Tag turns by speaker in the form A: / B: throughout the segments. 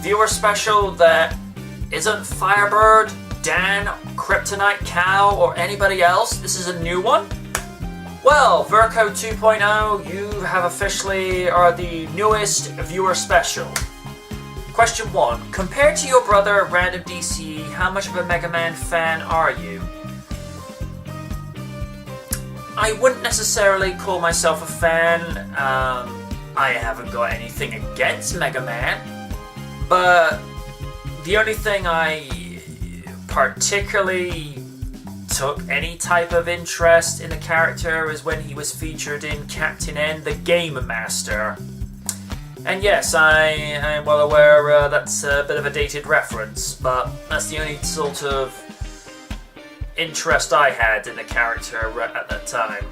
A: viewer special that isn't Firebird, Dan, Kryptonite Cow, or anybody else. This is a new one. Well, Verko 2.0, you have officially are the newest viewer special. Question 1. Compared to your brother, Random DC, how much of a Mega Man fan are you? I wouldn't necessarily call myself a fan. I haven't got anything against Mega Man. But the only thing I particularly took any type of interest in the character is when he was featured in Captain N, the Game Master. And yes, I am well aware that's a bit of a dated reference, but that's the only sort of interest I had in the character at that time.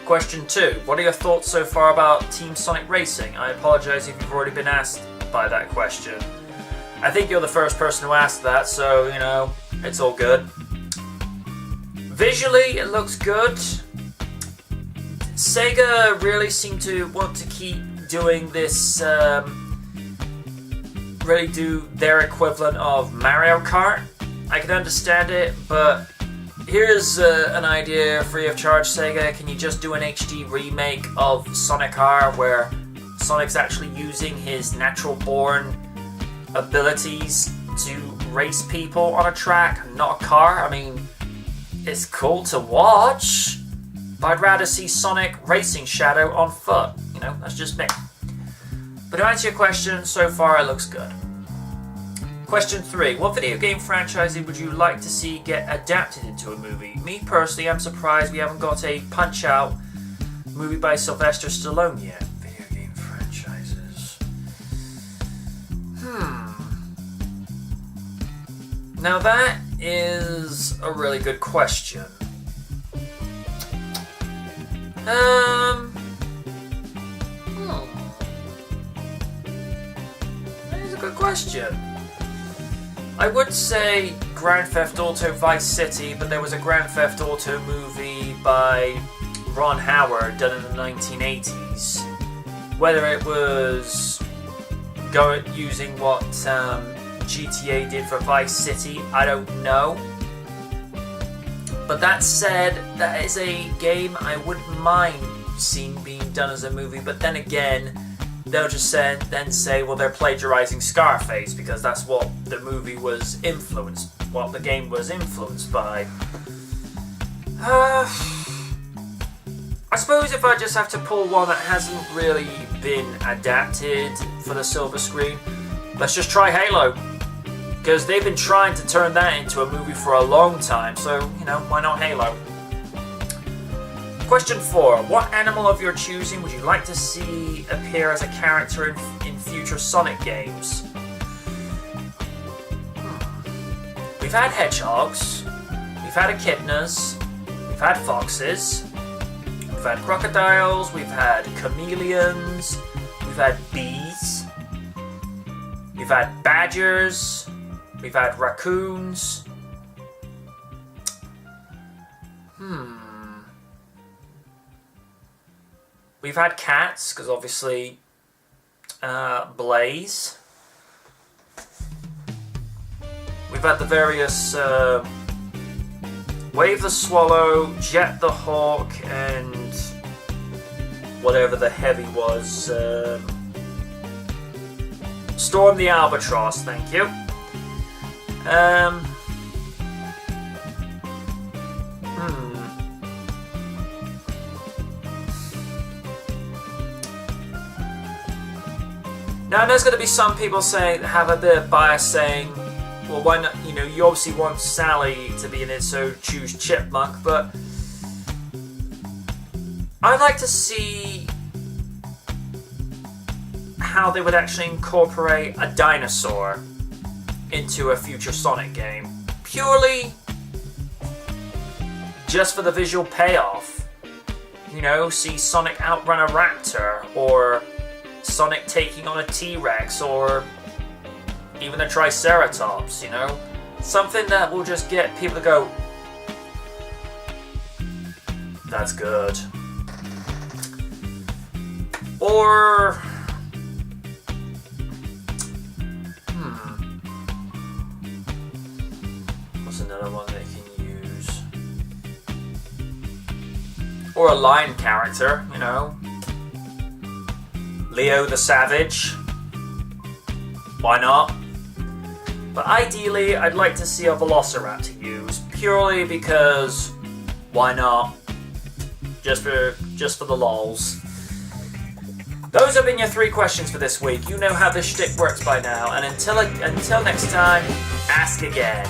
A: Question 2. What are your thoughts so far about Team Sonic Racing? I apologize if you've already been asked by that question. I think you're the first person to ask that, so, you know, it's all good. Visually, it looks good. Sega really seem to want to keep doing this, really do their equivalent of Mario Kart. I can understand it, but here's an idea free of charge, Sega. Can you just do an HD remake of Sonic R where Sonic's actually using his natural-born abilities to race people on a track, not a car? I mean, it's cool to watch, but I'd rather see Sonic racing Shadow on foot. You know, that's just me. But to answer your question, so far it looks good. Question 3. What video game franchise would you like to see get adapted into a movie? Me personally, I'm surprised we haven't got a Punch-Out movie by Sylvester Stallone yet. Video game franchises. Now that is a really good question. That is a good question. I would say Grand Theft Auto Vice City, but there was a Grand Theft Auto movie by Ron Howard done in the 1980s. Whether it was using what GTA did for Vice City, I don't know. But that said, that is a game I wouldn't mind seeing being done as a movie, but then again, they'll just then say, well, they're plagiarizing Scarface because that's what the movie was influenced, what the game was influenced by. I suppose if I just have to pull one that hasn't really been adapted for the silver screen, let's just try Halo. Because they've been trying to turn that into a movie for a long time, so, you know, why not Halo? Question 4. What animal of your choosing would you like to see appear as a character in future Sonic games? We've had hedgehogs, we've had echidnas, we've had foxes, we've had crocodiles, we've had chameleons, we've had bees, we've had badgers, we've had raccoons. We've had cats, because obviously Blaze. We've had the various Wave the Swallow, Jet the Hawk, and whatever the heavy was. Storm the Albatross, thank you. Now, there's going to be some people have a bit of bias saying, well, why not, you know, you obviously want Sally to be in it, so choose Chipmunk, but I'd like to see how they would actually incorporate a dinosaur into a future Sonic game. Purely just for the visual payoff. You know, see Sonic outrun a raptor, or Sonic taking on a T.rex, or even a Triceratops, you know? Something that will just get people to go, that's good. Or Or a lion character, you know. Leo the Savage. Why not? But ideally, I'd like to see a Velociraptor used, purely because why not? Just for the lols. Those have been your 3 questions for this week. You know how this shtick works by now, and until next time, ask again.